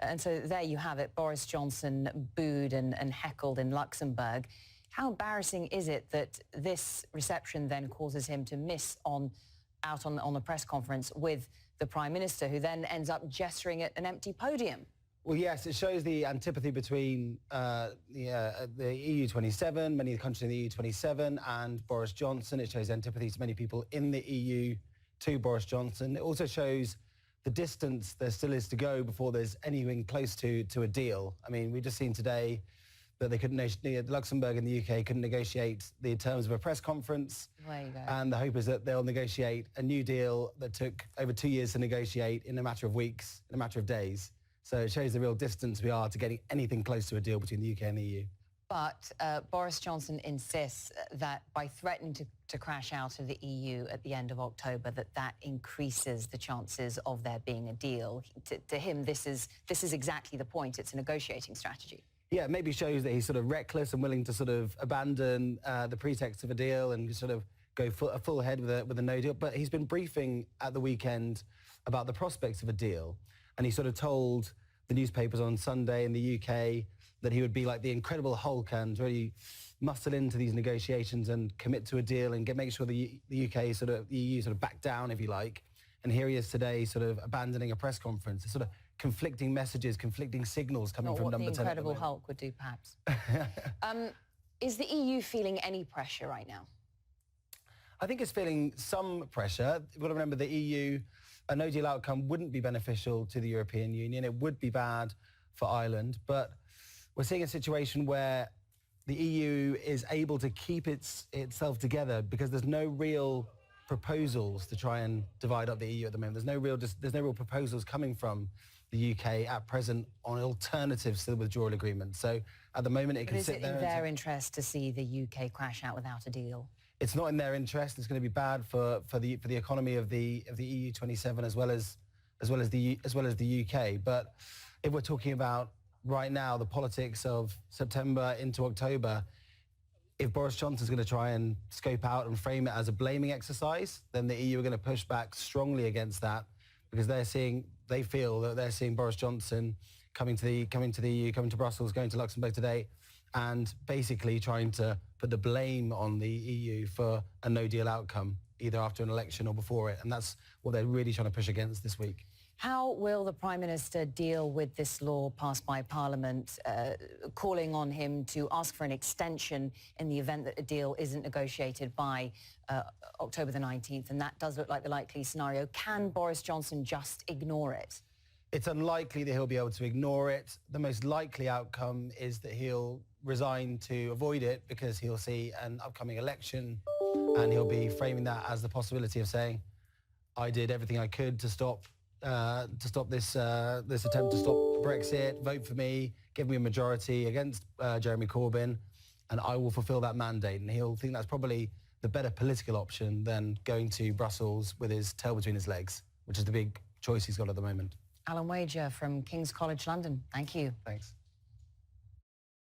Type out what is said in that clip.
And so there you have it, Boris Johnson booed and heckled in Luxembourg. How embarrassing is it that this reception then causes him to miss out on a press conference with the Prime Minister, who then ends up gesturing at an empty podium? Well, yes, it shows the antipathy between the EU27, many of the countries in the EU27, and Boris Johnson. It shows antipathy to many people in the EU to Boris Johnson. It also shows the distance there still is to go before there's anything close to a deal. I mean, we've just seen today that they couldn't, Luxembourg and the UK couldn't negotiate the terms of a press conference. There you go. And the hope is that they'll negotiate a new deal that took over 2 years to negotiate in a matter of weeks, in a matter of days. So it shows the real distance we are to getting anything close to a deal between the UK and the EU. But Boris Johnson insists that by threatening to crash out of the EU at the end of October, that increases the chances of there being a deal. To him, this is exactly the point. It's a negotiating strategy. Yeah, it maybe shows that he's sort of reckless and willing to sort of abandon the pretext of a deal and sort of go full ahead with a no deal. But he's been briefing at the weekend about the prospects of a deal. And he sort of told the newspapers on Sunday in the UK that he would be like the Incredible Hulk and really muscle into these negotiations and commit to a deal and make sure the UK the EU sort of back down, if you like. And here he is today sort of abandoning a press conference. It's sort of conflicting messages, conflicting signals coming from number 10. What the Incredible Hulk would do, perhaps. Is the EU feeling any pressure right now? I think it's feeling some pressure. You've got to remember the EU, a no deal outcome wouldn't be beneficial to the European Union. It would be bad for Ireland. But we're seeing a situation where the EU is able to keep itself together because there's no real proposals to try and divide up the EU at the moment. There's no real proposals coming from the UK at present on alternatives to the withdrawal agreement. So at the moment it can sit there. Is it in their interest to see the UK crash out without a deal? It's not in their interest. It's going to be bad for the economy of the EU27 as well as the UK. But if we're talking about right now the politics of September into October, if Boris Johnson's going to try and scope out and frame it as a blaming exercise, then the EU are going to push back strongly against that because they feel that they're seeing Boris Johnson coming to the EU, coming to Brussels, going to Luxembourg today, and basically trying to put the blame on the EU for a no-deal outcome, either after an election or before it. And that's what they're really trying to push against this week. How will the Prime Minister deal with this law passed by Parliament, calling on him to ask for an extension in the event that a deal isn't negotiated by October the 19th? And that does look like the likely scenario. Can Boris Johnson just ignore it? It's unlikely that he'll be able to ignore it. The most likely outcome is that he'll resign to avoid it because he'll see an upcoming election and he'll be framing that as the possibility of saying, I did everything I could to stop this attempt to stop Brexit, vote for me, give me a majority against Jeremy Corbyn, and I will fulfil that mandate. And he'll think that's probably the better political option than going to Brussels with his tail between his legs, which is the big choice he's got at the moment. Alan Wager from King's College London, thank you. Thanks.